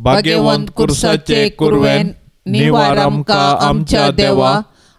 भाग्यवंत कुर्साचे कुरवेन निवार आमकां आमच्या देवा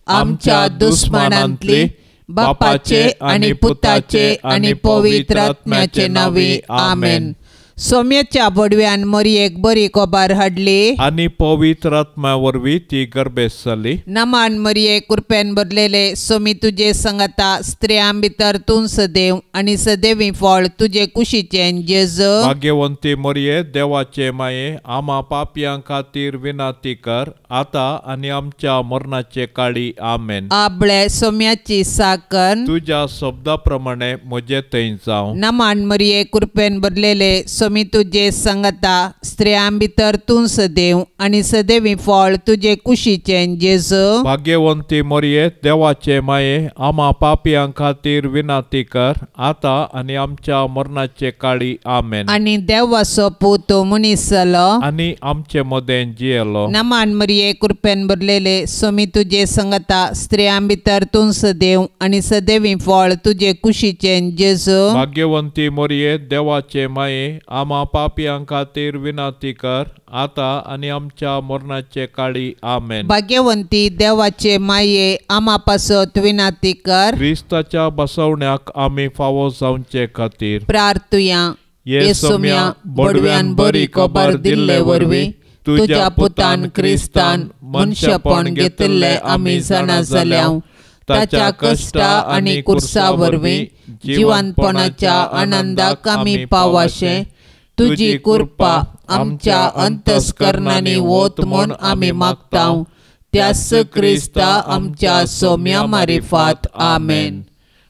आमच्या दुस्मनांतली बापाचे आणि पुताचे आणि पवित्र आत्म्याचे नावी आमेन। सौम्याच्या बडव्यान मरियेक बरी खबर हाडली आणि पवित्र आत्म्या वरवीं ती गर्भेस जाली। नमान मरिये कृपेन भरलेले सोमी तुजे संगता स्त्रियां भितर तूं सदैव आणि सदैवी फळ तुजे कुशीचे जेजू। भाग्यवंती मरिये देवाचे माये आम्हा पापियां खातीर विनंती कर आता आणि आमच्या मरणाचे काळी आमेन। आपले सौम्याची साकन तुझ्या शब्दाप्रमाणे म्हजे थंय जावं। नमान मरिये कृपेन भरलेले सोमी तुजे संगता स्त्रियां भितर तूं सदैव आणि सदैवी फळ तुजे कुशीचे जेजू। भाग्यवंती मरिये देवाचे माये आम्हा पापियां खातीर विनंती कर आता आणि आमच्या मरणाचे काळी आमेन। आणि देवाचो पूत मनीस जालो आणि आमचे मदें जियेलो। नमान मरिये कृपेन भरलेले सोमी तुजे संगता स्त्रियां भितर तूं सदैव आणि सदैवी फळ तुजे कुशीचे जेजू। भाग्यवंती मरिये देवाचे माये आम्हा पापियां खातीर विनंती कर आता आणि आमच्या मरणाचे काळी आमेन। भाग्यवंती देवाचे माये आम्हा पासत विनंती कर क्रिस्ताच्या बसवण्याक आम्ही फावो जावचे खातीर प्रार्थुया। येसुम्या बडव्यान बरी खबर दिल्ले वरवीं तुझ्या पुतान क्रिस्तान मनशापण घेतिल्ले आमी जाणा जाल्याव ताच्या कष्टा आणि कुर्सा वरवीं जिवंतपणाच्या आनंदाक आमी पावाशे तुझी कृपा आमच्या अंतस्करणांनी वोत म्हूण आमी मागताव त्यास क्रिस्ता आमच्या सौम्या मारिफात आमेन।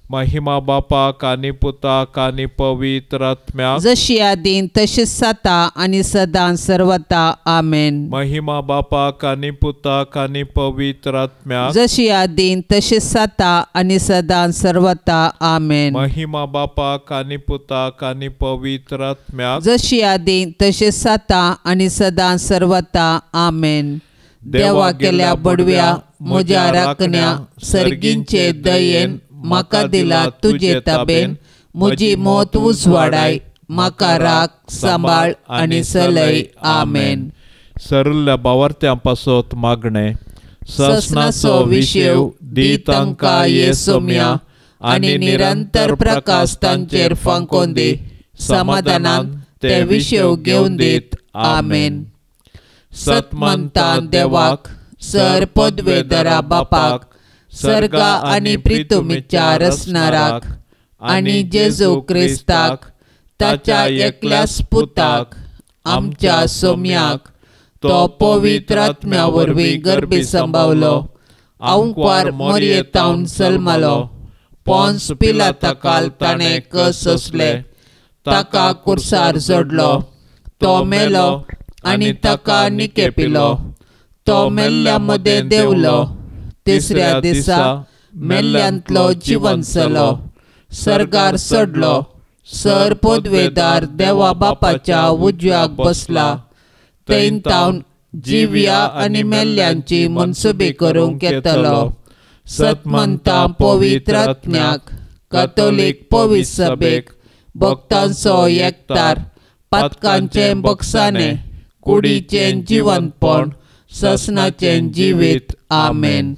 महिमा बापाक आनी पुताक आनी पवित्र आत्म्याक जशी आदीन तशीच जाता आणि सदां सर्वता आमेन। महिमा बापाक आनी पुताक आनी पवित्र आत्म्याक जशी आदीन तशीच जाता आणि सदां सर्वता आमेन। महिमा बापाक आनी पुताक आनी पवित्र आत्म्याक जशी आदीन तशीच जाता आणि सदां सर्वता आमेन। देवा केल्या बडव्या म्हज्या राखण्या सर्गींचे दयेन म्हाका दिला तुजे ताबेन म्हजी मोत उजवाडाय म्हाका राख सांबाळ आणि सलय आमेन। सरल्या बावर्त्यां पासत मागणे ससनाचो विशेव दी तांकां येसुम्या आणि निरंतर प्रकाश तांचेर फांकोन दी समाधानान ते विशेव घेवन दीत आमेन। सतमंता देवाक सर पदवेदरा बापाक सर्गा आणि पृथ्वीच्या रचणाराक आणि जेजू क्रिस्ताक ताच्या एकल्याच पुताक आमच्या सौम्याक तो पवित्र आत्म्या वरवीं गर्भी संभावलो अंकुर मरियेतावन जल्मलो पोंस पिलाताकाल ताणें कस सोंसले ताका कुर्सार जोडलो तो मेलो आणि ताका निकेपिलो तो मेल्ल्या मदें देवलो तिसऱ्या दिसा मेल्ल्यांतलो जिवंत जालो सर्गार चडलो सर पदवेदार देवा बापाच्या उजव्याक बसला थंय तावन जिव्या आणि मेल्ल्यांची मनसुबी करूंक येतलो। सतमंता पवित्र आत्म्याक कॅथोलिक पवित्र सभेक भक्तांचो एकतार पातकांचे बक्षाने कुडीचे जिवंतपण ससनाचे जिवीत आमेन।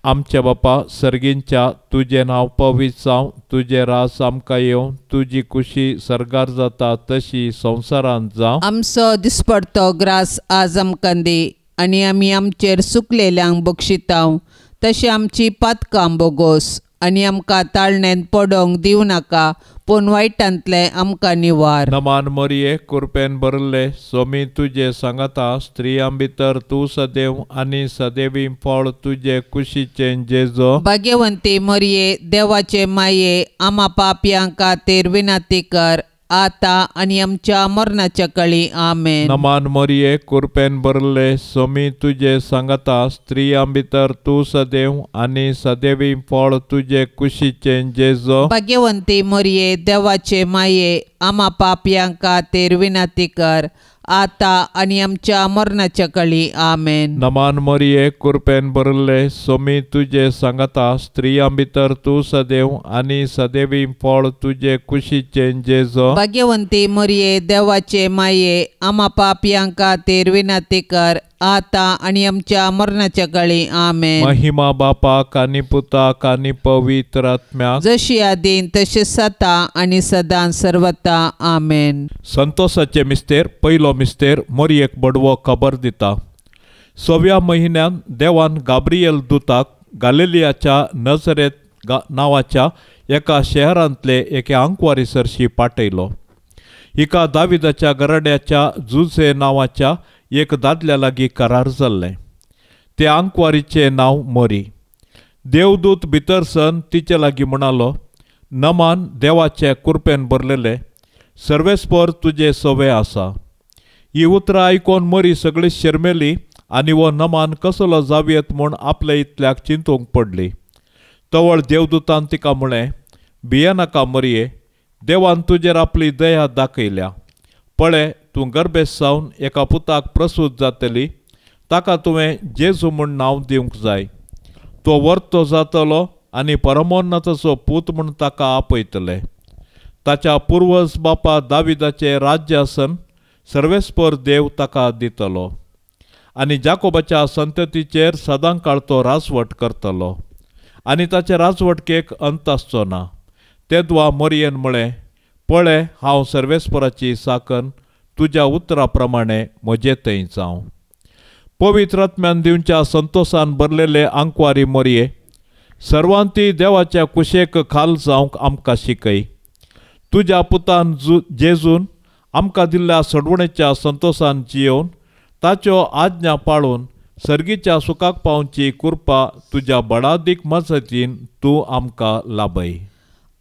आमच्या बापा सर्गींच्या तुझे नाव पवित्र जावं तुझे रास आमकां येवं तुझी खुशी सर्गार जाता तशी संवसारांत जावं। आमचो दिसपडतो ग्रास आज आमकां दी आनी आमी आमचेर चुकलेल्यांक बक्षितांव तशी आमची पातकां बोगोस आनी आमकां ताळणेंत पडोवंक दिवं नाका पूण वायटांतले आमकां निवार। नमान मरिये कृपेन भरले सोमी तुजे सांगता स्त्रियां भितर तूं सदैव आनी सदैवी फळ तुजे कुशीचे जेजू। भाग्यवंती मरिये देवाचे माये आम्हा पापियां खातीर विनंती कर आता आणि आमच्या मरणाच्या काळी आमेन। नमान मरिये कृपेन भरले सोमी तुजे सांगता स्त्रियां भितर तूं सदैव आनी सदैवी फळ तुजे कुशीचे जेजू। भाग्यवंती मरिये देवाचे माये आम्हा पापियां खातीर विनंती कर आता आणि आमच्या मरणाच्या काळी आमेन. नमान मरिये कृपेन भरले सोमी तुझे सांगता स्त्रियां भितर तू सदैव आणि सदैवी फळ तुझे कुशीचे जेजो. भाग्यवंती मरिये देवाचे माये आम्हा पापियांका खातीर विनंती कर आता आणि आमच्या मरणाच्या काळी आमेन. महिमा बापाक आनी पुताक आनी पवित्र आत्म्याक जशी आदीन तशेंच आता आणि सदां सर्वता आमेन. संतोषाचे मिस्तेर पयलो मिस्तेर मरियेक बडवो खबर दिता. 6व्या म्हयन्यान देवान गाब्रियल दूताक गालिलियाच्या नजरेत नांवाच्या एका शहरांतले एके आंकवारीसरशी पाठयलो. हिका दाविदाच्या गराड्याच्या जुझे नांवाच्या एक दादल्या लागीं करार जाल्लें. ते आंकवारीचें नांव मरी. देवदूत भितर सन तिचे लागीं म्हणालो, नमान देवाचे कृपेन भरलेले सर्वेस्पर तुजे सवे आसा. ही उतरां आयकोन मरी सगळी शर्मेली आनी वो नमान कसलो जावयेत म्हूण आपल्या इतल्याक चिंतूंक पडली. तवळ देवदूतान तिका म्हळें, भिये नाका मरिये, देवान तुजेर आपली दया दाखयल्या. पळय, तूं गर्भेस जावन एका पुताक प्रसूत जातली. ताका तुवें जेजू म्हूण नांव दिवंक जाय. तो वर्तो जातलो आनी परमोन्नताचो पूत म्हूण ताका आपयतले. ताच्या पुर्वज बापा दाविदाचें राज्य आसन सर्वेस्पर देव ताका दितलो आनी जाकोबाच्या संततीचेर सदांकाळ तो राजवट करतलो आनी ताचे राजवटकेक अंत आसचो ना. तेदवा मरियेन म्हळें, पळय, हांव सर्वेस्पराची साकन तुज्या उतरा प्रमाणे म्हजे थंय जावं. पवित्र आत्म्यान दिवच्या संतोषान भरलेले आंकवारी मरिये, सर्वांती देवाच्या कुशेक खाल जावंक आमकां शिकय. तुज्या पुतान जेजून आमकां दिल्ल्या सडवणेच्या संतोषान जियोवन ताच्यो आज्ञा पाळून सर्गीच्या सुखाक पावची कृपा तुज्या बडादीक मजतीन तूं आमकां लाभय.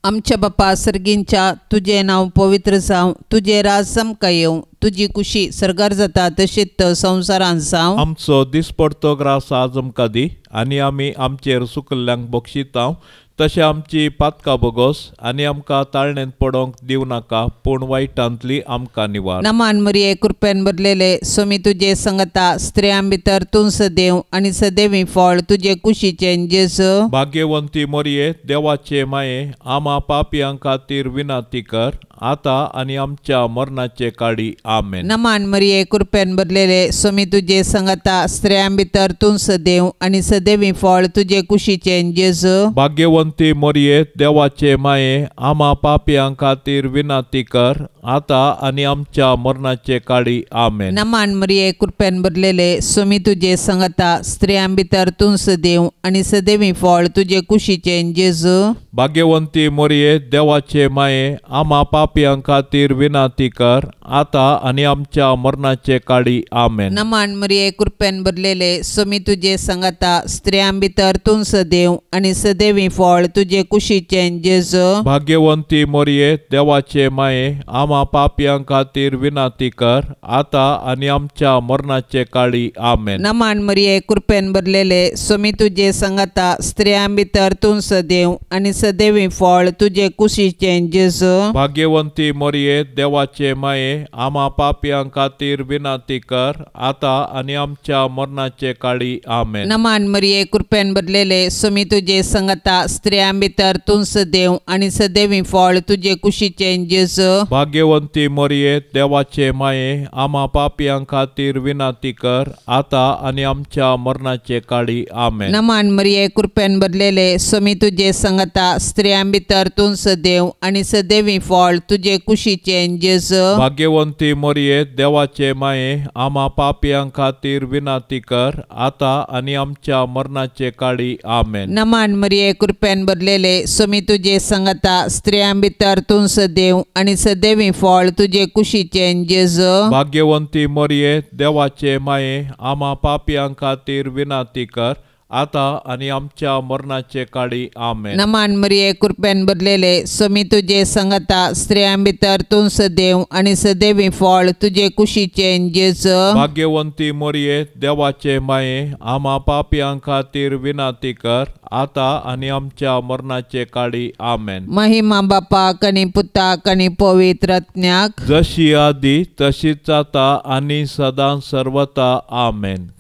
आमच्या बापा सर्गींच्या तुझे नांव पवित्र जावं, तुझे राज आमकां येवं, तुजी कुशी सरकार जाता तशीच संवसारांत जावं. आमचो दिसपडतो ग्रास आज आमकां दी आनी आमी आमचेर सुकल्ल्यांक बक्षितांव. तशें आमची पातकां बोगोस आनी आमकां ताळणेंत पडोंक दिव नाका, पूण वायटांतली आमकां निवार. नमान मरिये कृपेन भरलेले सोमी तुजे संगता स्त्रियां भितर तूं सदैव आनी सदैवी फळ तुजे कुशीचें जेजू. भाग्यवंती मरिये देवाचे माये आम्हा पापियां खातीर विनंती कर आता आनी आमच्या मरणाचे काळी आमेन. नमान मरिये कृपेन भरलेले सोमी तुजे संगता स्त्रियां भितर तूं सदैव आनी सदैवी फळ तुजे कुशीचें जेजू. भाग्यवंती मरिये देवाचे माये आम्हा पापियां खातीर विनंती कर आता आनी आमच्या मरणाचे काळी आमेन. नमान मरिये कृपेन भरलेले सोमी तुजे संगता स्त्रियां भितर तूं सदैव आनी सदैवी फळ तुजे कुशीचें जेजू. भाग्यवंती मरिये देवाचे माये आम्हा पापियां खातीर विनंती कर आता आनी आमच्या मरणाचे काळी आमेन. नमान मरिये कृपेन भरलेले सोमी तुजे संगता स्त्रियां भितर तूं सदैव आनी सदैवी फळ तुजे कुशीचें जेजू. भाग्यवंती मरिये देवाचे माये आम्हा पापियां खातीर विनंती कर आता आनी आमच्या मरणाचे काळी आमेन. नमान मरिये कृपेन भरलेले सोमी तुजे संगता स्त्रियां भितर तूं सदैव आनी सदैवी फळ तुजे कुशीचें जेजू. भाग्यवंती मरिये देवाचे माये आम्हा पापियां खातीर विनंती कर आता आनी आमच्या मरणाचे काळी आमेन. नमान मरिये कृपेन भरलेले सोमी तुजे संगता स्त्रियां भितर तूं सदैव आनी सदैवी फळ तुजे कुशीचें जेजू. भाग्यवंती मरिये देवाचे माये आम्हा पापियां खातीर विनंती कर आता आनी आमच्या मरणाचे काळी आमेन. नमान मरिये कृपेन भरलेले सोमी तुजे संगता स्त्रियां भितर तूं सदैव आनी सदैवी फळ तुजे कुशीचें जेजू. भाग्यवंती मरिये देवाचे माये आम्हा पापियां खातीर विनंती कर आता आनी आमच्या मरणाचे काळी आमेन. नमान मरिये कृपेन भरलेले सोमी तुजे संगता स्त्रियां भितर तूं सदैव आनी सदैवी फळ तुजे कुशीचें जेजू. भाग्यवंती मरिये देवाचे माये आम्हा पापियां खातीर विनंती कर आता आणि आमच्या मरणाचे काळी आमेन. नमान मरिये कृपेन भरलेले स्वामी तुझे संगता स्त्रियां भितर तूं सदैव आणि सदैवी फळ तुझे कुशीचे जेजू. भाग्यवंती मरिये देवाचे माये आम्हा पापियां खातीर विनाती कर आता आणि आमच्या मरणाचे काळी आमेन. महिमा बापाक आणि पुताक आणि पवित्र आत्म्याक जशी आदी तशीच आता आणि सदां सर्वता आमेन.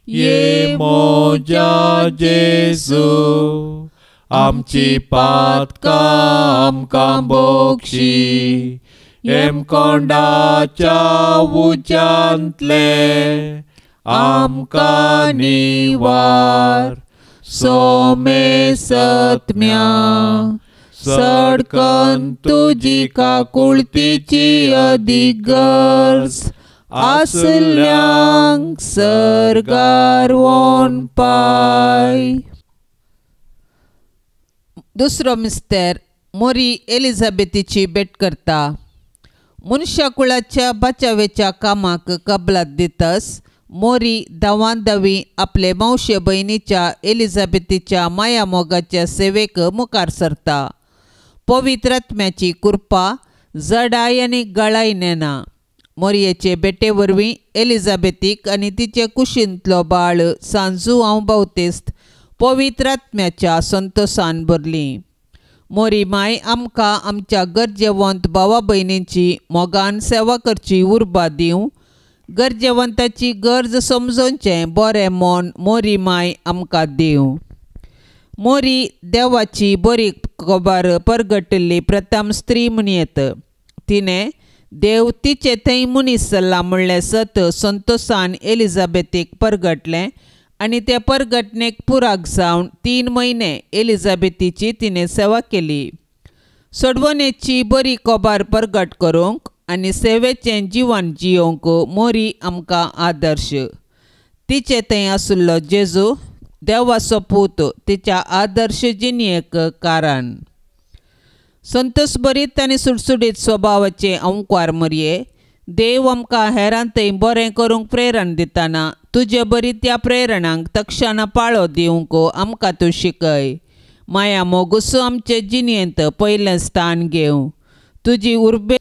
ये मोजा जेजू आमची पातकां आमकां बोगशी एम कोंडाच्या उज्यांतले आमकां निवार सोमे सत्म्या सडकन तुजी काकुळतीची अधिगर्ज आसल्यांक सरगार वोन पाय. दुसरो मिस्तेर मोरी एलिझाबेथीची भेट करता. मनशाकुळाच्या बचावेच्या कामाक कबलात दितस मोरी दवांदवी आपले मावशे बहिणीच्या एलिझाबेथीच्या मायामोगाच्या सेवेक मुखार सरता. पवित्र आत्म्याची कृपा जडाय आनी गळाय नेना. मोरयेचे बेटे वरवीं एलिझाबेथीक आनी तिचे कुशींतलो बाळ सांजू हांव बावतेस्त पवित्र आत्म्याच्या संतोषान भरली. मोरी माय आमकां आमच्या गरजेवंत भावा भयणींची मोगान सेवा करची उर्बा दिवं. गरजेवंताची गरज समजोवचें बरें मोन मोरी माय आमकां दिवं. मोरी देवाची बरी खबर परगटिल्ली प्रथम स्त्री म्हणयत. तिने देव तिचे थंय मनीस जाल्ला म्हणलें सत संतोषान एलिझाबेथीक परगटलें आनी ते परगटणेक पुराक जावन 3 म्हयने एलिझाबेथीची तिने सेवा केली. सोडवणेची बरी खबर परगट करूंक आनी सेवेचें जिवन जियोंक मोरी आमकां आदर्श. तिचे थंय आसुल्लो जेजू देवाचो पूत तिच्या आदर्श जिणेक कारण. संतोष बरीत आनी सुटसुटीत स्वभावाचे अंकार मरये देव आमकां हेरां थंय बरें करूंक प्रेरण दितना तुजे बरी त्या प्रेरणांक तक्षणां पाळो दिवंक आमकां तूं शिकय. माया मोगूसो आमचे जिणेंत पयलें स्थान घेवं. तुजी उर्बे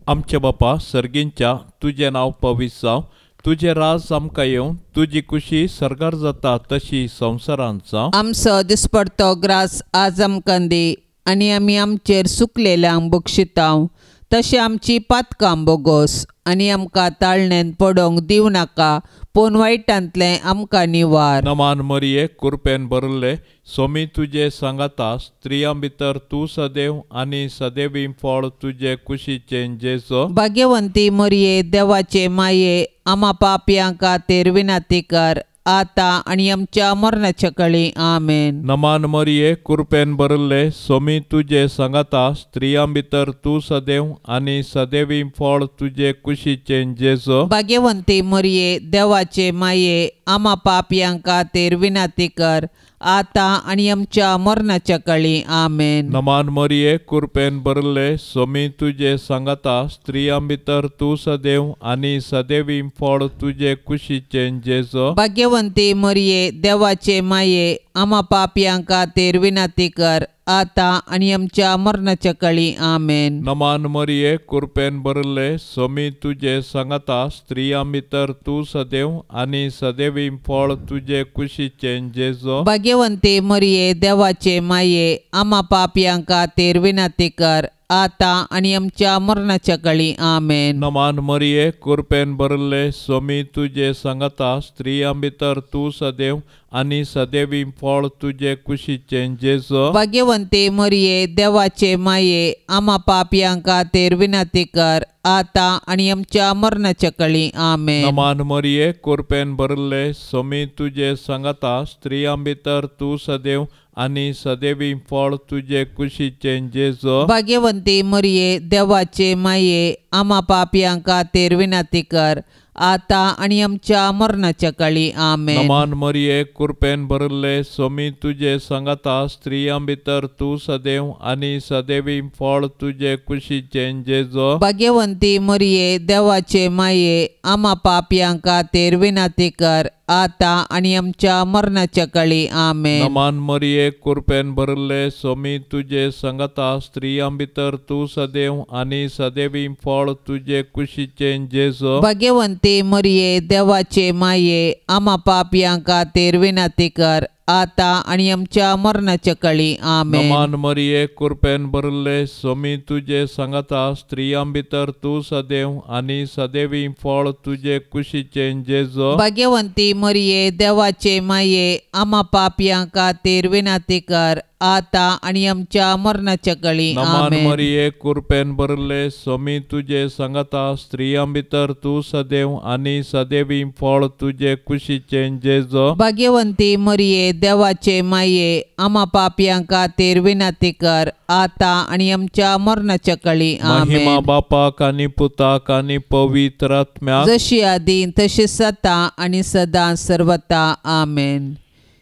आमचे बापा सर्गींच्या तुझे नांव पवित्र जावं. तुझे राज आमकां येवं. तुजी कुशी सरगार जाता तशी संवसारांत जावं. आमचो दिसपडतो ग्रास आज आमकां दी आनी आमी आमचेर सुकलेल्यांक बक्षितांव तशें आमची पातकां बोगोस आनी आमकां ताळणेन पडोवंक दिवं नाका पूण वायटांतलें आमकां निवार. नमान मरिये कृपेन भरले स्वामी तुजे सांगाता स्त्रियां भितर तूं सदैव आनी सदैवी फळ तुजे कुशीचें जेजू. भाग्यवंती मरिये देवाचे माये आम्हा पापयां खातीर विनाती कर आता आनी आमच्या मरणाच्या काळी आमेन. नमान मरिये कृपेन भरले स्वामी तुजे सांगाता स्त्रियां भितर तूं सदैव आनी सदैवी फळ तुजे कुशीचें जेजू. भाग्यवंती मरिये देवाचे माये आम्हा पापयां खातीर विनाती कर आता आनी आमच्या मरणाच्या काळी आमेन. नमान मरिये कृपेन भरले स्वामी तुजे सांगाता स्त्रियां भितर तूं सदैव आनी सदैवी फळ तुजे कुशीचें जेजू. भाग्यवंती मरिये देवाचे माये आम्हा पापयां खातीर विनाती कर आता आनी आमच्या मरणाच्या काळी आमेन. नमान मरिये कृपेन भरले स्वामी तुजे सांगाता स्त्रियां भितर तूं सदैव आनी सदैवी फळ तुजे कुशीचें जेजू. भाग्यवंती मरिये देवाचे माये आम्हा पापयां खातीर विनाती कर आता आनी आमच्या मरणाच्या काळी आमेन. नमान मरिये कृपेन भरले स्वामी तुजे सांगाता स्त्रियां भितर तूं सदैव आनी सदैवी फळ तुजे कुशीचें जेजू. भाग्यवंती मरिये देवाचे माये आम्हा पापयां खातीर विनाती कर आता आनी आमच्या मरणाच्या काळी आमेन. नमान मरिये कृपेन भरले स्वामी तुजे सांगाता स्त्रियां भितर तूं सदैव आनी सदैवी फळ तुजे कुशीचें जेजू. भाग्यवंती मरिये देवाचे माये आम्हा पापयां खातीर विनाती कर आता आनी आमच्या मरणाच्या काळी आमेन. नमान मरिये कृपेन भरले स्वामी तुजे सांगाता स्त्रियां भितर तूं सदैव आनी सदैवी फळ तुजे कुशीचें जेजू. भाग्यवंती मरिये देवाचे माये आम्हा पापयां खातीर विनाती कर आता आणि आमच्या मरणाच्या काळी आमेन. नमान मरिये कृपेन भरले स्वामी तुझे संगता स्त्रियां भितर तू सदैव आणि सदैवी फळ तुझे कुशीचे जेजो. भाग्यवंती मरिये देवाचे माये आम्हा पापियां खातीर विनंती कर आता आणि आमच्या मरणाच्या काळी आमेन. नमान मरिये कृपेन भरले स्वामी तुझे संगता स्त्रियां भितर तू सदैव आणि सदैवी फळ तुझे कुशीचे जेजो. भाग्यवंती मरिये देवाचे माये आम्हा पापियां खातीर विनंती कर आता आणि आमच्या मरणाच्या काळी नमान आमेन. मरिये कृपेन भरले स्वामी तुझे संगता स्त्रियां भितर तू सदैव आणि सदैवी फळ तुझे कुशीचे जेजो. भाग्यवंती मरिये देवाचे माये आम्हा पापियां खातीर विनंती कर आता आणि आमच्या मरणाच्या काळी महिमा आमेन. बापाक आणि पुताक आणि पवित्र आत्म्याक जशी आदी तशीच आता आणि सदा सर्वता आमेन.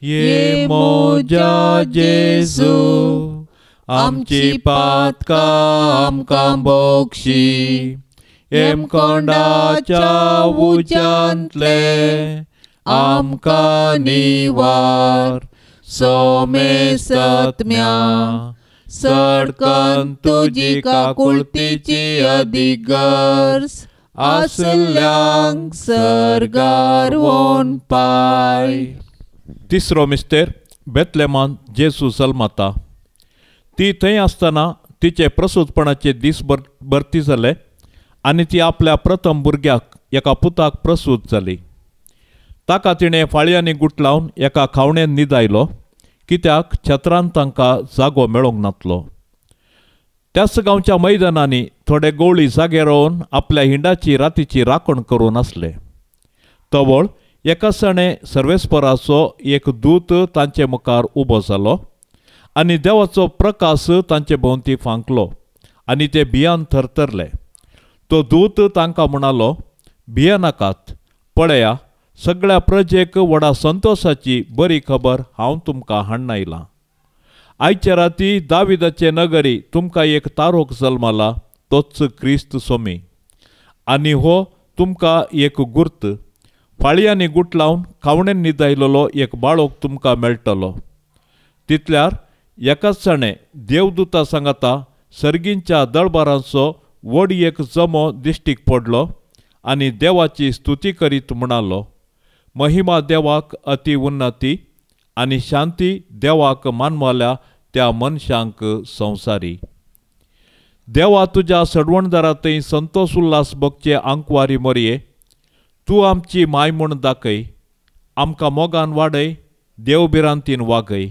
ये मोजा जेजू आमची पातका आमकां बोगशी एम कोंडाच्या उज्यांतले आमकां निवार सोमे सत्म्या सडकन तुजी काकुळतीची अधिगर्स आसल्यांक सरगार वोन पाय. तिसरो मिस्तेर बेतलेमान जेसू जल्माता. ती थंय आसतना तिचे प्रसूतपणाचे दीस भरती जाले आनी ती आपल्या प्रथम भुरग्याक एका पुताक प्रसूत जाली. ताका तिणें फाळयांनी गुट लावन एका खावणेन न्हिदायलो कित्याक छत्रांत तांकां जागो मेळोंक नासलो. त्याच गांवच्या मैदानांनी थोडे गवळी जागे रावन आपल्या हिंडाची रातीची राखण करून आसले. तवळ एका सणे सर्वेस्पराचो एक दूत तांचे मुखार उबो जालो आनी देवाचो प्रकाश तांचे भोंवती फांकलो आनी ते भियान थरथरले. तो दूत तांकां म्हणालो, भियेनाकात, पळया सगळ्या प्रजेक व्हडा संतोशाची बरी खबर हांव तुमकां हाडून आयलां. आयचे राती दाविदाचे नगरी तुमकां एक तारोक जल्माला, तोच क्रिस्त सोमी. आनी हो तुमकां एक गुर्त, फाळयांनी गुट लावन खावणेन न्हिदायलेलो एक बाळोक तुमकां मेळटलो. तितल्यार एकाच सणे देवदूता सांगता सर्गींच्या दळबारांचो व्हड एक जमो दिश्टीक पडलो आनी देवाची स्तुती करीत म्हणालो, महिमा देवाक अति उन्नती आनी शांती देवाक मानवाल्या त्या मनशांक संवसारी. देवा तुज्या सडवणदारांतय संतोष उल्हास भोगचे आंकवारी मरये, तूं आमची माय म्हूण दाखय, आमकां मोगान वाडय, देवबिरांतीन वागय.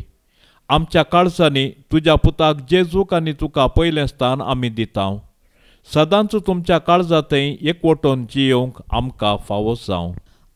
आमच्या काळजांनी तुज्या पुताक जेजूक आनी तुका पयलें स्थान आमी दितांव. सदांच तुमच्या काळजांतय एकवटून जियोंक आमकां फावो जावं.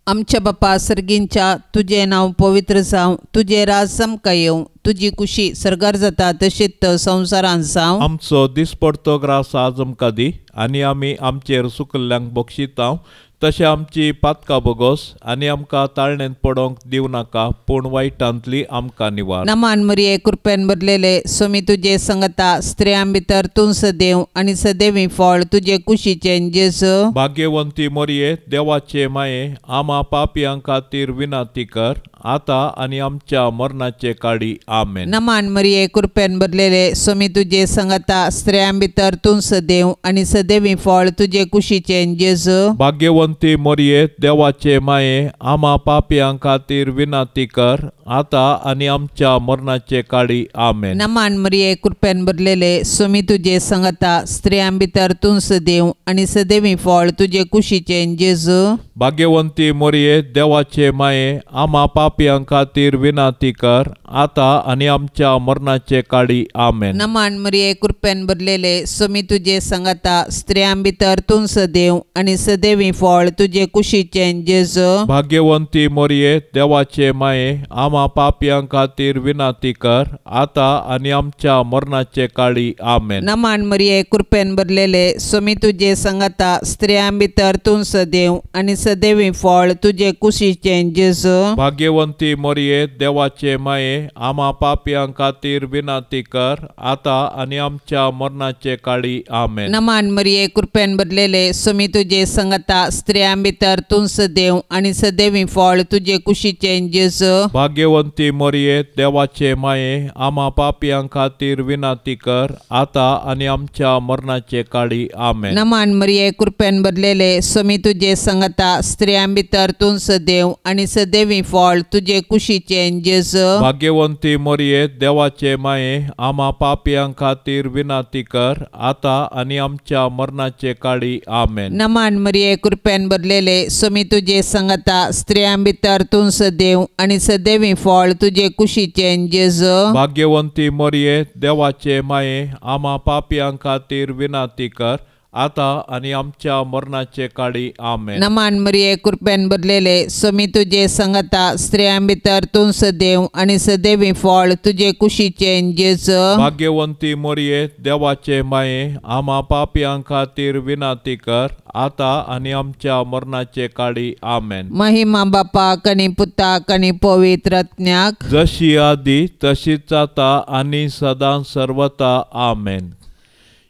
आमच्या बापा सर्गींच्या तुझे नाव पवित्र जावं, तुझे राज समका येवं, तुझी कुशी सरगार जाता तशीच संवसारांत जावं. आमचो दिसपडतो ग्रास आज आमकां दी आनी आमी आमचेर सुकल्ल्यांक बक्षितांव. तशें आमची पातकां बोगोस आनी आमकां ताळणेंत पडोंक दिव नाका, पूण वायटांतली आमकां निवार. नमान मरिये कृपेन भरलेले स्वामी तुझे संगता स्त्रियां भितर तूं सदैव आनी सदैवी फळ तुझे कुशीचे जेजू. भाग्यवंती मरिये देवाचे माये आम्हा पापियां खातीर विनंती कर आता आनी आमच्या मरणाचे काळी आमेन. नमान मरिये कृपेन भरलेले स्वामी तुझे संगता स्त्रियां भितर तूं सदैव आनी सदैवी फळ तुझे कुशीचे जेजू. भाग्यवंती मरिये देवाचे माये आम्हा पापियां खातीर विनंती कर आता आनी आमच्या मरणाचे काळी आमेन. नमान मरिये कृपेन भरलेले स्वामी तुझे संगता स्त्रियां भितर तूं सदैव आनी सदैवी फळ तुझे कुशीचे जेजू. भाग्यवंती मरिये देवाचे माये आम्हा पापियां खातीर विनंती कर आता आनी आमच्या मरणाचे काळी आमेन. नमान मरिये कृपेन भरलेले स्वामी तुझे संगता स्त्रियां भितर तूं सदैव आनी सदैवी फळ तुझे कुशीचे जेजू. भाग्यवंती मरिये देवाचे माये आम्हा पापयां खातीर विनाती कर, आता आणि आमच्या मरणाचे काळी आमेन. नमान मरिये कृपेन भरलेले, स्वामी तुझे संगता स्त्रियां भितर तूं सदैव आणि सदैवी फळ तुझे कुशीचे जेजू. भाग्यवंती मरिये देवाचे माये, आम्हा पापयां खातीर विनाती कर, आता आणि आमच्या मरणाचे काळी आमेन. नमान मरिये कृपेन भरलेले, स्वामी तुझे संगता स्त्रियां भितर तूं सदैव आणि सदैवी फळ तुझे कुशीचे जेजू. भाग्यवंती मरिये देवाचे माये, आम्हा पापयां खातीर विनाती कर, आता आणि आमच्या मरणाचे काळी आमेन. नमान मरिये कृपेन भरलेले, स्वामी तुझे संगता स्त्रियां भितर तूं सदैव आणि सदैवी फळ तुझे कुशीचे जेजू. भाग्यवंती मरिये देवाचे माये, आम्हा पापयां खातीर विनाती कर, आता आणि आमच्या मरणाचे काळी आमेन. नमान मरिये कृपेन भरलेले, स्वामी तुझे संगता स्त्रियां भितर तूं सदैव आणि सदैवी फळ तुझे कुशीचे जेजू. भाग्यवंती मरिये देवाचे माये, आम्हा पापयां खातीर विनाती कर, आता आणि आमच्या मरणाचे काळी आमेन. नमान मरिये कृपेन भरलेले, स्वामी तुझे संगता स्त्रियां भितर तूं सदैव आणि सदैवी फळ तुझे कुशीचे जेजू. भाग्यवंती मरिये देवाचे माये, आम्हा पापयां खातीर विनाती कर, आता आणि आमच्या मरणाचे काळी आमेन. महिमा बापाक आणि पुताक आणि पवित्र आत्म्याक, जशी आदी तशीच आता आणि सदां सर्वता आमेन.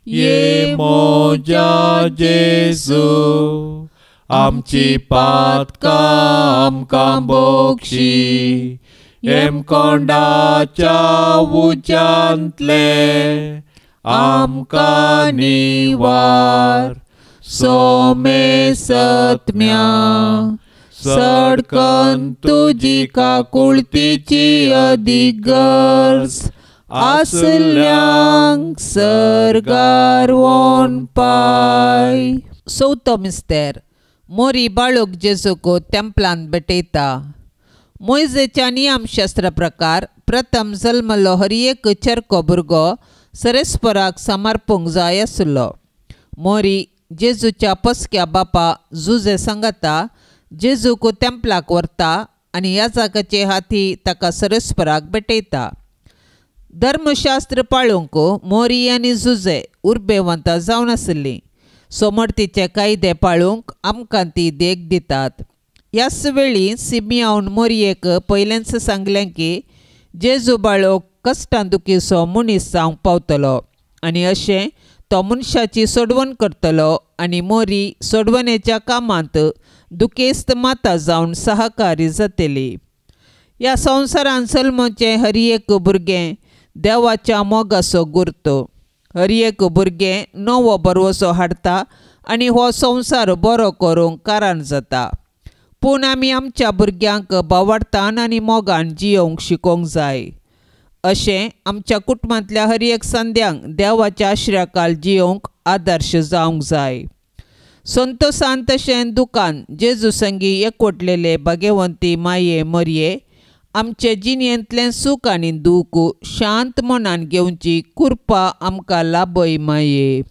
ये मोजा जेजू, आमची पातकां आमकां बोगशी, एम कोंडाच्या उंचांतले आमकां निवार. सोमे सत्म्या सडकन तुजी काकुळतीची अदीक गरज, आसल्यांक सरगार वोन पाय. चवथो मिस्तेर, मोरी बाळूक जेजूक तेंपलांत भेटयता. मोइजेच्या नियमशास्त्र प्रकार प्रथम जल्मलो हर एक चरको भुरगो सेरेस्पराक समर्पूंक जाय आसलो. मोरी जेजूच्या पसक्या बापा जुजे सांगता जेजूक तेंपलाक व्हरता आनी याजकाचे हाती ताका सेरेस्पराक भेटयता. धर्मशास्त्र पाळूंक मोरी आनी जुजे उर्बेवंतां जावन आसलीं. सोमर्थीचे कायदे पाळूंक आमकां ती देख दितात. ह्याच वेळी सिमियोन मोरयेक पयलेंच सांगलें की जेजू बाळोक कश्टां दुखीचो मनीस जावंक पावतलो आनी अशें तो मनशाची सोडवण करतलो आनी मोरी सोडवणेच्या कामांत दुखेस्त माता जावन सहकारी जातली. ह्या संवसारांत जल्मचे हर एक भुरगें देवाच्या मोगाचो गुर्तो. हर एक भुरगें नवो बरवसो हाडटा आनी हो संवसार बरो करूंक कारण जाता. पूण आमी आमच्या भुरग्यांक बावडतान आनी मोगान जियोंक शिकोवंक जाय. अशें आमच्या कुटुंबांतल्या हर एक संद्यांक देवाच्या आश्र्याखाल जियोंक आदर्श जावंक जाय. संतोशान तशें दुखान जेजू संगी एकवटलेले भाग्यवंती माये मरये, आमचे जिणेंतलें सूख आनी दूख शांत मनान घेवची कृपा आमकां लाभय माये.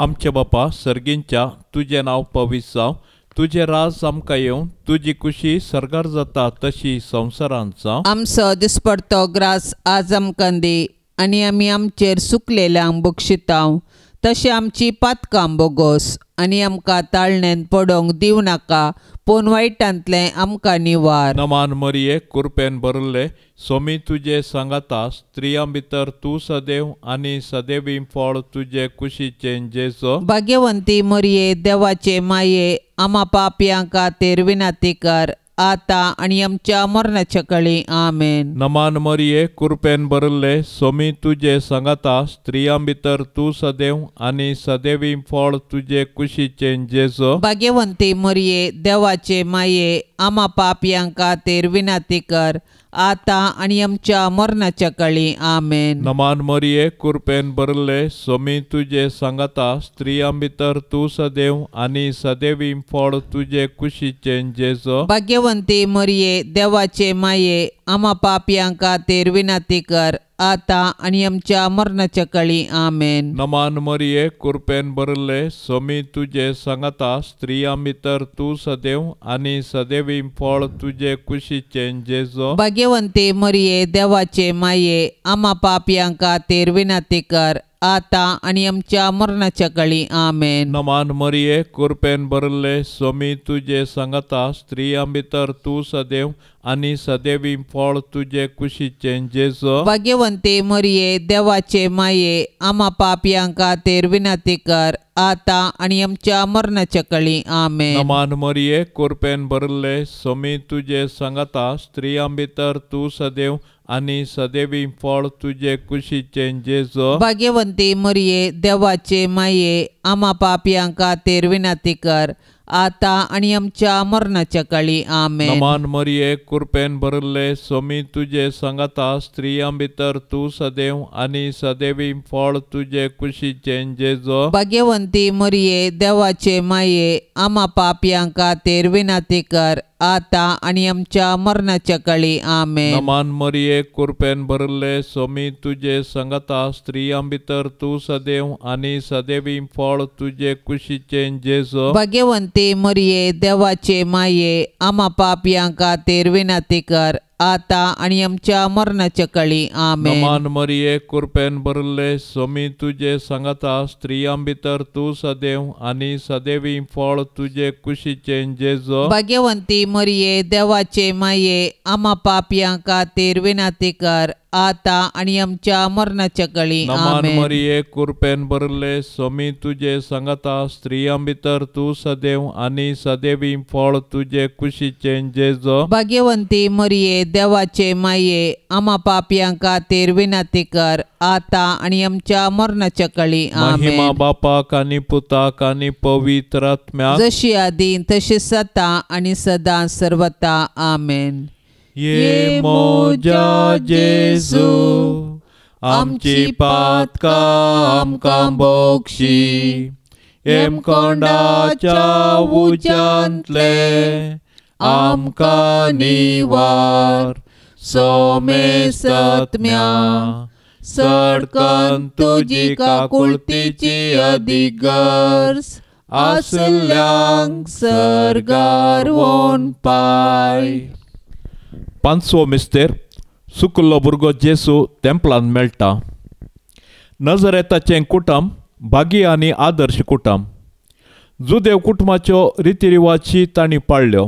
आमचे बापा सर्गींच्या, तुजें नांव पवित्र जावं, तुजें राज आमकां येवं, तुजी कुशी सरगार जाता तशी संवसारांत जावं. आमचो दिसपडतो ग्रास आज आमकां दी आनी आमी आमचेर चुकलेल्यांक बक्षितांव. तशें आमची पातकां बोगोस आनी आमकां ताळणेंत पडोवंक दिवं नाका, पूण वायटांतलें आमकां निवार. नमान मरिये कृपेन भरले, स्वामी तुजे सांगाता स्त्रियां भितर तूं सदैव आनी सदैवी फळ तुजे कुशीचे जेजू. भाग्यवंती मरिये देवाचे माये, आम्हा पापयां खातीर विनाती कर, आता आनी आमच्या मरणाच्या काळी आमेन. नमान मरिये कृपेन भरले, स्वामी तुजे सांगाता स्त्रियां भितर तूं सदैव आनी सदैवी फळ तुजे कुशीचे जेजू. भाग्यवंती मरिये देवाचे माये, आम्हा पापयां खातीर विनाती कर, आता आनी आमच्या मरणाच्या काळी आमेन. नमान मरिये कृपेन भरले, स्वामी तुजे सांगाता स्त्रियां भितर तूं सदैव आनी सदैवी फळ तुजे कुशीचे जेजू. भाग्यवंती मरिये देवाचे माये, आम्हा पापयां खातीर विनाती कर, आता आणि आमच्या मरणाच्या काळी आमेन. नमान मरिये कृपेन भरले स्वामी तुझे सांगता स्त्रियां भितर तू सदैव आणि सदैवी फळ तुझे कुशीचे जेजो. भाग्यवंते मरिये देवाचे माये आम्हा पापियांका तेर विनंती कर आता आणि आमच्या मरणाच्या काळी आमेन. नमान मरिये कृपेन भरले स्वामी तुझे सांगता स्त्रियां भितर तू सदैव आणि सदैवी फळ तुझे कुशीचे जेजो. भाग्यवंते मरिये देवाचे माये आम्हा पापियांका तेर विनंती कर आता आणि आमच्या मरणाच्या काळी आमेन. नमान मरिये कृपेन भरले स्वामी तुझे सांगता स्त्रियां भितर तू सदैव आणि सदैवी फळ तुझे कुशीचे जेजो. भाग्यवंते मरिये देवाचे माये आम्हा पापियांका तेर विनंती कर आता आणि आमच्या मरणाच्या काळी आमेन. नमान मरिये कृपेन भरले स्वामी तुझे सांगता स्त्रियां भितर तू सदैव आणि सदैवी फळ तुझे कुशीचे जेजो. भाग्यवंती मरिये देवाचे माये आम्हा पापियांका तेर विनंती कर आता आणि आमच्या मरणाच्या काळी आमेन. नमान मरिये कृपेन भरले स्वामी तुझे सांगता स्त्रियां भितर तू सदैव आणि सदैवी फळ तुझे कुशीचे जेजो. भाग्यवंते मरिये देवाचे माये आम्हा पापियांका तेर विनंती कर आता आणि आमच्या मरणाच्या काळी आमेन. नमान मरिये कृपेन भरले स्वामी तुझे सांगता स्त्रियां भितर तू सदैव आणि सदैवी फळ तुझे कुशीचे जेजो. भाग्यवंती मरिये देवाचे माये आम्हा पापियांका तेर विनंती कर आता आणि आमच्या मरणाच्या काळी नमान आमेन. मरिये कृपेन भरले स्वामी तुझे सांगता स्त्रियां भितर तू सदैव आणि सदैवी फळ तुझे कुशीचे जेजो. भाग्यवंती मरिये देवाचे माये आम्हा पापियांका तेर विनंती कर आता आणि आमच्या मरणाच्या काळी आमेन. महिमा बापाक आणि पुताक आणि पवित्र आत्म्याक जशी आदी तशीच आता आणि सदा सर्वता आमेन. ये मोजा जेजू आमची पातका आमकां बोगशी एम कोंडाच्या उज्यांतले आमकां निवार सोमे सत्म्या सडकन तुजी काकुळतीची अधिगर्स आसल्यांक सरगार वोन पाय. पांचवो मिस्तेर सुकल्लो भुरगो जेसू तेंपलान मेळटा. नजरेताचें कुटुंब भागी आनी आदर्श कुटुंब. जुदेव कुटुंबाच्यो रितीरिवाजी तांणी पाळल्यो.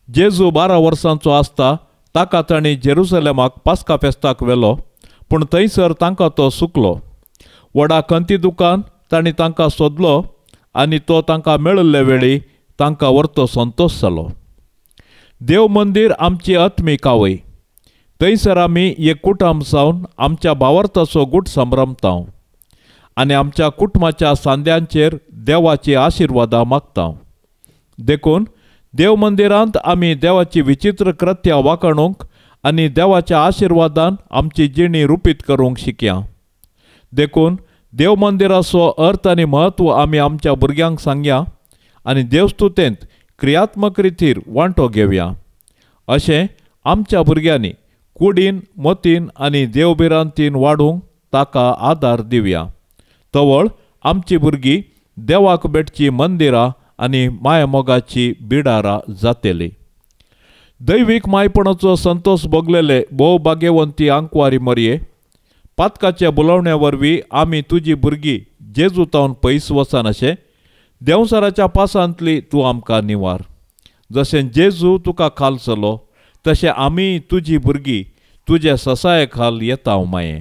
जेजू 12 वर्सांचो आसता ताका तांणी जेरुसलेमाक पास्का फेस्ताक व्हेलो, पूण थंयसर तांकां तो सुकलो. व्हडा कंती दुकान तांणी तांकां सोदलो आनी तो तांकां मेळिल्ले वेळी तांकां व्हरतो संतोश जालो. देव मंदिर आमची आत्मीक आवय. थंयसर आमी एक कुटुंब जावन आमच्या भावार्थाचो गूट संभ्रमतांव आनी आमच्या कुटुंबाच्या सांद्यांचेर देवाची आशिर्वादां मागतांव. देखून देव मंदिरांत आमी देवाची विचित्र कृत्यां वाखणूंक आनी देवाच्या आशिर्वादान आमची जिणी रुपीत करूंक शिकया. देखून देव मंदिराचो अर्थ आनी म्हत्व आमी आमच्या भुरग्यांक सांगया आनी देवस्तुतेंत क्रियात्मक रितीर वांटो घेवया. अशें आमच्या भुरग्यांनी कुडीन मोतीन आनी देवबिरांतीन वाडूंक ताका आदार दिवया. तवळ आमची भुरगीं देवाक भेटची मंदिरां आनी मायमोगाची बिडारां जातली. दैवीक मायपणाचो संतोश भोगलेले भोव भाग्यवंती आंकवारी मरये, पातकाच्या बुलावण्या वरवीं आमी तुजी भुरगीं जेजूतावन पयस वचनाशे देंवसाराच्या पासांतली तूं आमकां निवार. जशें जेजू तुका खालसलो तशें आमी तुजी भुरगीं तुजे ससाये खाल येताव माये.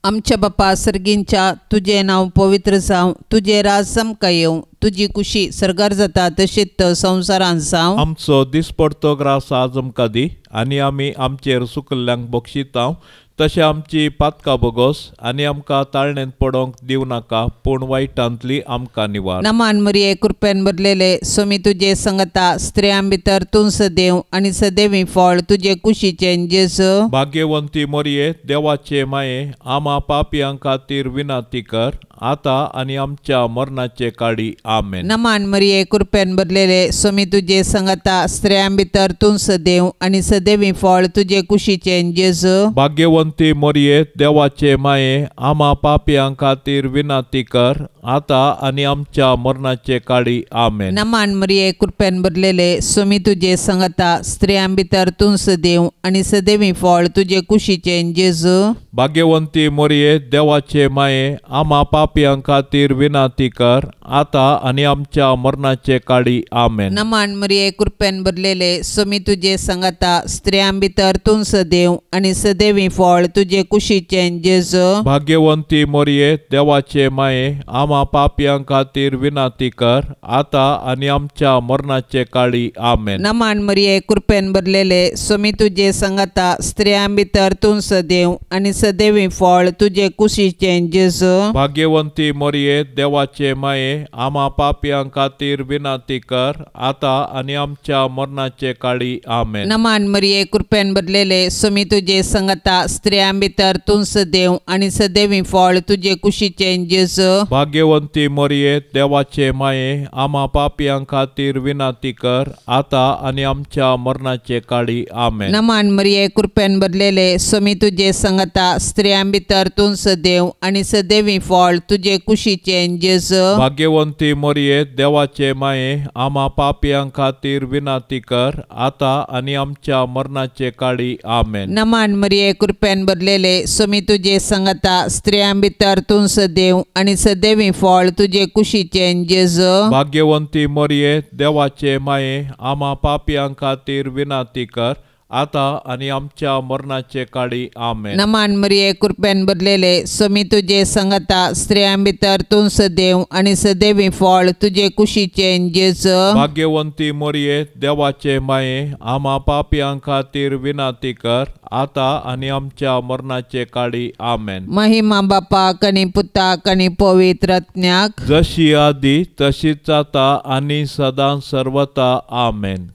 आमच्या बापा सर्गींच्या तुझे नाव पवित्र जावं, तुझे राज समका येवं, तुझी कुशी सरगार जाता तशीच संवसारांत जावं. आमचो दिसपडतो ग्रास आज आमकां दी आनी आमी आमचेर सुकल्ल्यांक बक्षितांव तशें आमची पातकां बोगोस आनी आमकां ताळणेंत पडोंक दिव नाका, पूण वायटांतली आमकां निवार. नमान मरिये कृपेन भरलेले स्वामी तुजे संगता स्त्रियां भितर तूं सदैव आनी सदैवी फळ तुजे कुशीचे जेजू. भाग्यवंती मरये देवाचे माये आमा पापियां खातीर विनाती कर आता आणि आमच्या मरणाचे काळी आमेन. नमान मरिये कृपेन भरलेले स्वामी तुझे संगता स्त्रियां भितर तूं सदैव आणि सदैवी फळ तुझे कुशीचे जेजू. भाग्यवंती मरिये देवाचे माये आम्हा पापियां खातीर विनाती कर आता आणि आमच्या मरणाचे काळी आमेन. नमान मरिये कृपेन भरलेले स्वामी तुझे संगता स्त्रियां भितर तूं सदैव आणि सदैवी फळ तुझे कुशीचे जेजू. भाग्यवंती मरिये देवाचे माये आम्हा पापियां खातीर विनाती कर आता आणि आमच्या मरणाचे काळी आमेन. नमान मरिये कृपेन भरलेले स्वामी तुझे संगता स्त्रियां भितर तूं सदैव आणि सदैवी फळ तुझे कुशीचे जेजू. भाग्यवंती मरिये देवाचे माये आम्हा पापियां खातीर विनाती कर आता आणि आमच्या मरणाचे काळी आमेन. नमान मरिये कृपेन भरलेले स्वामी तुझे संगता स्त्रियां भितर तूं सदैव आणि सदैवी फळ तुझे कुशीचे जेजू. भाग्यवंती मरिये देवाचे माये आम्हा पापियां खातीर विनाती कर आता आणि आमच्या मरणाचे काळी आमेन. नमान मरिये कृपेन भरलेले स्वामी तुझे संगता स्त्रियां भितर तूं सदैव आणि सदैवी फळ तुझे कुशीचे जेजू. भाग्यवंती मरिये देवाचे माये आम्हा पापियां खातीर विनाती कर आता आणि आमच्या मरणाचे काळी आमेन. नमान मरिये कृपेन भरलेले स्वामी तुझे संगता स्त्रियां भितर तूं सदैव आणि सदैवी फळ तुझे कुशीचे जेजू. भाग्यवंती मरिये देवाचे माये आम्हा पापियां खातीर विनाती कर आता आणि आमच्या मरणाचे काळी आमेन. नमान मरिये कृपेन भरलेले स्वामी तुझे संगता स्त्रियां भितर तूं सदैव आणि सदैवी फळ तुझे कुशीचे जेजू. भाग्यवंती मरिये देवाचे माये आम्हा पापियां खातीर विनाती कर आता आणि आमच्या मरणाचे काळी आमेन. नमान मरिये कृपेन भरलेले स्वामी तुझे संगता स्त्रियां भितर तूं सदैव आणि सदैवी फळ तुझे कुशीचे जेजू. भाग्यवंती मरिये देवाचे माये आम्हा पापियां खातीर विनाती कर आता आणि आमच्या मरणाचे काळी आमेन. महिमा बापाक आणि पुताक आणि पवित्र आत्म्याक जशी आधी तशीच आता आणि सदां सर्वता आमेन.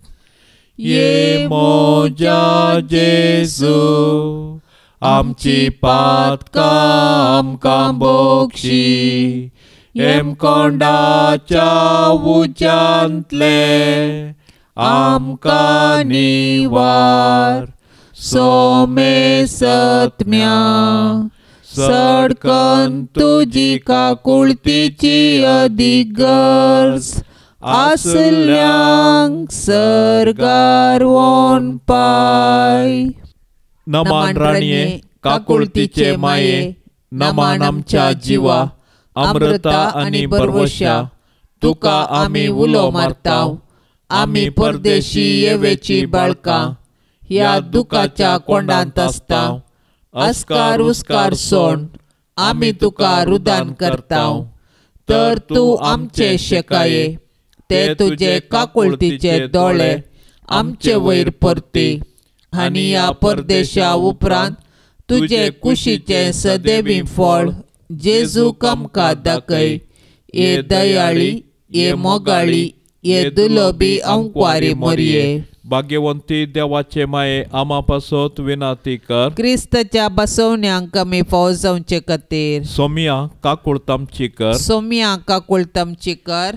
ये मोजा जेजू आमची पातकां आमकां बोगशी एम कोंडाच्या उज्यांतले आमकां निवार सोमे सत्म्या सडकन तुजी काकुळतीची अधिगर्ज आसल्यांक सरगार वोन पाय. नमान राणये काकुळतीचे माये नमान आमच्या जिवा अमृता आणि बरवशा तुका आमी उलो मारताव. आमी परदेशी येवेची बाळकां ह्या दुखाच्या कोंडांत आसताव. अस्कार उस्कार सोड आमी तुका रुदान करताव. तर तूं आमचे शेकाये ते तुझे काकुळतीचे दोळे आमचे वयर परती आनी ह्या परदेशा उपरांत तुझे कुशीचे सदैवी फळ जेजूक आमकां दाखय. ये दयाळी ये मोगाळी ये दुलोबी अंकवारी मरिये. भाग्यवंती देवाचे माये आम्हा पासत विनाती कर. क्रिस्ताच्या बसवण्यांक कमी फावो जावचे खातीर सोम्या काकुळतामची कर. सोम्या काकुळतामची कर.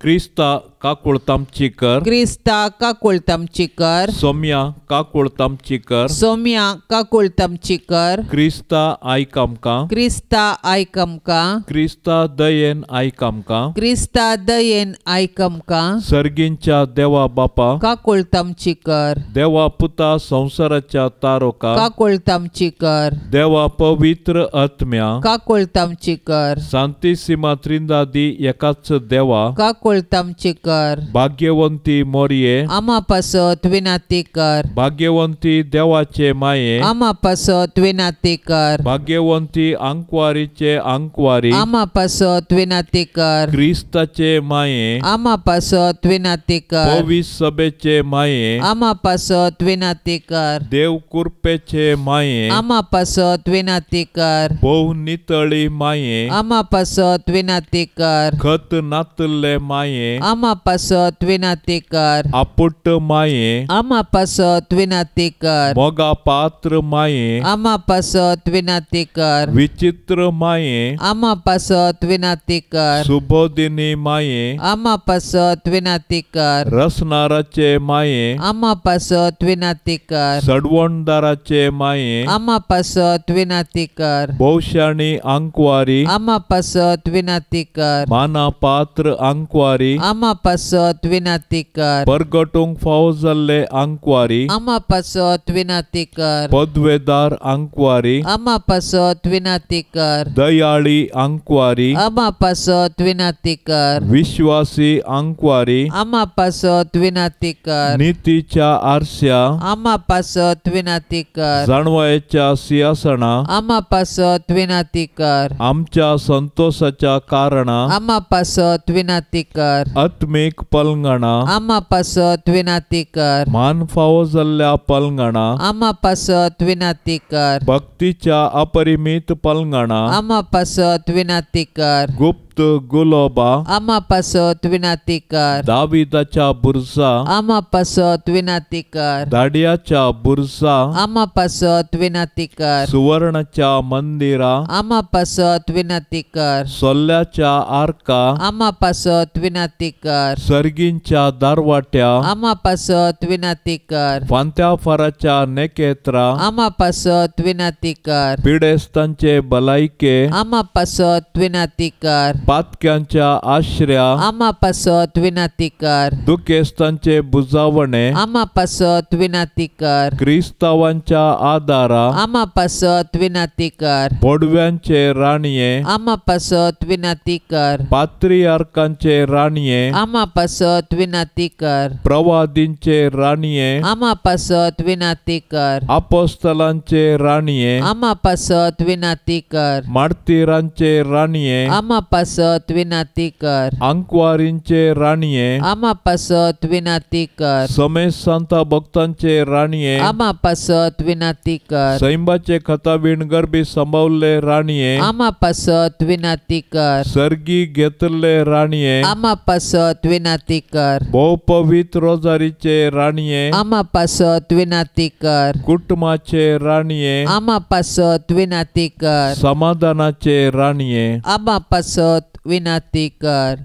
क्रिस्ता काकुळतामची कर. क्रिस्ता काकुळतामची कर. सोम्या काकुळतामची कर. सोम्या काकुळतामची कर. क्रिस्ता आयक आमकां. क्रिस्ता आयक आमकां. क्रिस्ता दयेन आयक आमकां. क्रिस्ता दयेन आयक आमकां. सर्गींच्या देवा बापा काकुळतामची कर. देवा पुता संसाराच्या तारोका काकुळतामची कर. देवा पवित्र आत्म्या काकुळतामची कर. सांतिसिमा त्रिंदादी एकाच देवा काकुळतामची कर. भाग्यवंती मोरये आम्हा पासत विनाती कर. भाग्यवंती देवाचे माये आम्हा पासत विनाती कर. भाग्यवंती अंकवारीचे अंकवारी आम्हा पासत विनाती कर. क्रिस्ताचे माये आम्हा पासत विनाती कर. पवित्र सभेचे माये माये आमा पासत विनाती कर देव कृपेचे माये आमा पासत विनाती कर बहु नितळी माये आमा पासत विनाती कर खत नातले माये आमा पासत विनाती कर आपुट माये आमा पासत विनाती कर मोगा पात्र माये आमा पासत विनाती कर विचित्र माये आमा पासत विनाती कर सुबोधिनी माये आमा पासत विनाती कर रसनाराचे माये आमा पासत विनाती कर सडवणदाराचे माये आमा पासत विनाती कर भौशाणी अंकवारी आमा पासत विनाती कर माना पात्र अंकवारी आमा पासत विनाती कर परगटूंक फावो जाल्ले अंकवारी आमा पासत विनाती कर पदवेदार अंकवारी आमा पासत विनाती कर दयाळी अंकवारी आमा पासत विनाती कर विश्वासी अंकवारी आमा पासत विनाती कर नीतीच्या आरश्या आमा पासत विनाती कर जाणवायेच्या सिंहासना आमा पासत विनाती कर आमच्या संतोषाच्या कारणा आमा पासत विनाती कर आत्मिक पलंगणा आमा पासत विनाती कर मान फावो जाल्ल्या पलंगणा आमा पासत विनाती कर भक्तीच्या अपरिमित पलंगणा आमा पासत विनाती कर गुप्त गुलोबा आमा पासत विनाती कर दाविदाच्या बुरसा आमा पासत विनाती कर दाडियाच्या बुरसा आमा पासत विनाती कर सुवर्णाच्या मंदिरा आमा पासत विनाती कर सोल्ल्याच्या आर्का आमा पासत विनाती कर सर्गींच्या दारवाट्या आमा पासत विनाती कर फांत्या फाराच्या नेकेत्रा आमा पासत विनाती कर पिडेस्तांचे भलायके आमा पासत विनाती कर पातक्यांच्या आश्रया आमा पासत विनाती कर दुखेस्तांचे बुजावणे आमा पासत विनाती कर क्रिस्तावांच्या आदारा आमा पासत विनाती कर पोडव्यांचे राणये आमा पासत विनाती कर पात्रियार्कांचे राणये आमा पासत विनाती कर प्रवादींचे राणये आमा पासत विनाती कर अपोस्तलांचे राणये आमा पासत विनाती कर मार्तिरांचे राणये आमा पासत विनाती कर अंकवारींचे राणये आमा पासत विनाती कर समेश सांता भक्तांचे राणये आमा पासत विनाती कर सैंबाचे खताबीण गरबी संभावले राणये आमा पासत विनाती कर सर्गी घेतले राणये आमा पासत विनाती कर बहुपवित्र रोजारीचे राणये आमा पासत विनाती कर कुटुंबाचे राणये आमा पासत विनाती कर समाधानाचे राणये आमा पासत विनाती कर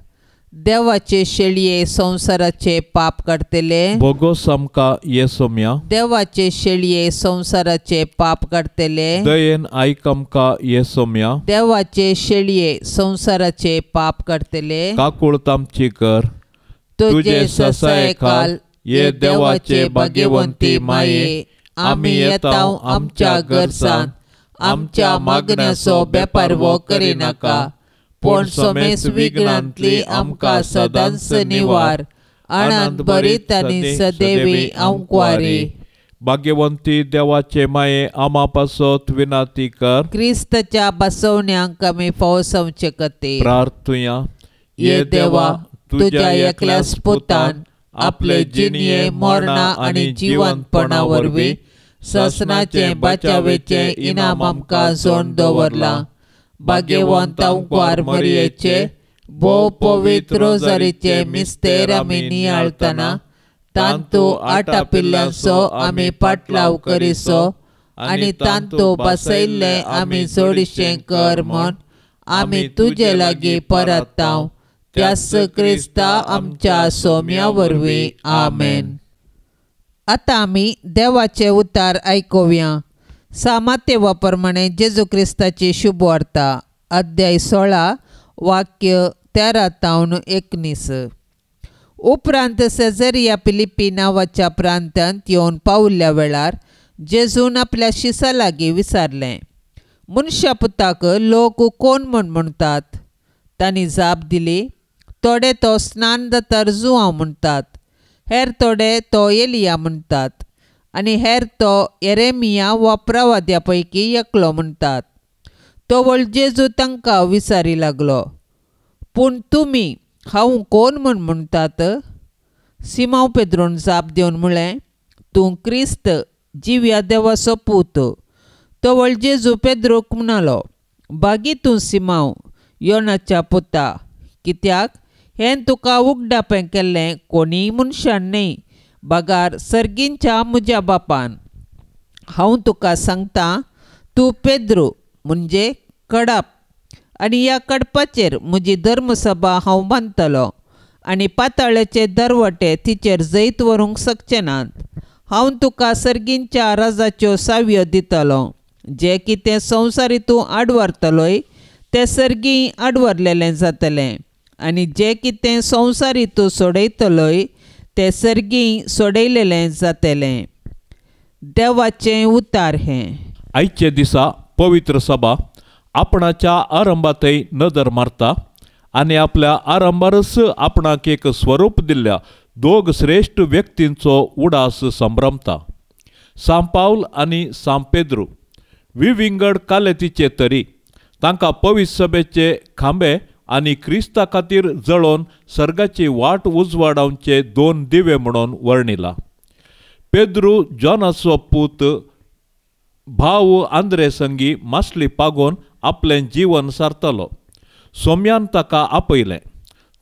देवाचे शेळये संसाराचे पाप काढतेले भोगो समका येसोम्या देवाचे शेळये संसाराचे पाप काढतेले दयेन आयकमका येसोम्या देवाचे शेळये संसाराचे पाप काढतेले काकुळतामची कर तुझे ससाय काल ये देवाचे भाग्यवंती माये आम्ही येताव आमच्या गरजान आमच्या मागण्याचो बेपारवो करिनाका पण समेस विघ्नांतली आमकां सदांच निवार आनंद भरीत आनी सदैवी अंकवारी भाग्यवंती देवाचे माये आमा पासत विनाती कर क्रिस्ताच्या बसवण्यांक आमी फावो समचे कते प्रार्थुया ये देवा तुझ्या एकल्याच पुतान आपले जिणये मरणा आनी जिवंतपणा वरवीं ससनाचे बचावेचे इनाम आमकां जोड दवरला भाग्यवंत अंकवार मरियेचे भोव पवित्र रोजारीचे मिस्तेर आमी नियाळतना तांतू आटा पिल्ल्यांचो आमी पाटलाव करिसो आनी तांतू बसयल्ले आमी जोडिशें कर म्हूण आमी तुजे लागीं परताव त्यास क्रिस्ता आमच्या सोम्या वरवीं आमेन। आतां आमी देवाचे उतार आयकुया। सामात्य प्रमाणे जेजू क्रिस्ताची शुभ वार्ता अध्याय 16 वाक्य 13-19। उपरांत सेझरिया फिलिप्पी नांवाच्या प्रांतांत येवन पावल्ल्या वेळार जेजून आपल्या शिसा लागीं विचारलें, मनशा पुताक लोक कोण म्हूण म्हणटात? तांणी जाप दिली, थोडे तो स्नानदातार जुआंव म्हणटात, हेर थोडे तो एलिया म्हणटात, आनी हेर तो येरेमिया वा प्रवाद्या पैकी एकलो म्हणटात। तो वळ जेजू तांकां विचारी लागलो, पूण तुमी हांव कोण म्हूण म्हणटात? सिमांव पेद्रोन जाप दिवन म्हळें, तूं क्रिस्त जिव्या देवाचो पूत. तवळ जेजू पेद्रोक म्हणलो, बागी तूं सिमांव, योनाच्या पुता, कित्याक हें तुका उगडापें केल्लें कोणीय मनशान न्हय, बागार सर्गींच्या म्हज्या बापान. हांव तुका सांगतां, तूं पेद्रो म्हणजे कडाप, आनी ह्या कडपाचेर म्हजी धर्मसभा हांव बांदतलो, आनी पाताळाचे दरवटे तिचेर जैत व्हरूंक शकचे नात. हांव तुका सर्गींच्या राजाच्यो सावयो दितलो. जें कितें संवसारी तूं आडवरतलोय तें सर्गी आडवरलेलें जातलें, आनी जें कितें संवसारी तूं सोडयतलोय तें सर्गी सोडयलेलें जातलें. देवाचें उतार हें. आयचे दिसा पवित्र सभा आपणाच्या आरंभातय नदर मारता आनी आपल्या आरंभारस आपणाक एक स्वरूप दिल्ल्या दोग श्रेष्ठ व्यक्तींचो उडास संभ्रमता. सांत पावल आनी सांत पेद्रू विविंगड कालेतीचे तरी तांकां पवित्र सभेचे खांबे आनी क्रिस्ता खातीर जळोवन सर्गाची वाट उजवाडावचे दोन दिवे म्हणून वर्णिला. पेद्रू जॉनाचो पूत भाव आंद्रे संगी मासली पागोवन आपलें जीवन सारतलो. सोम्यान ताका आपयलें.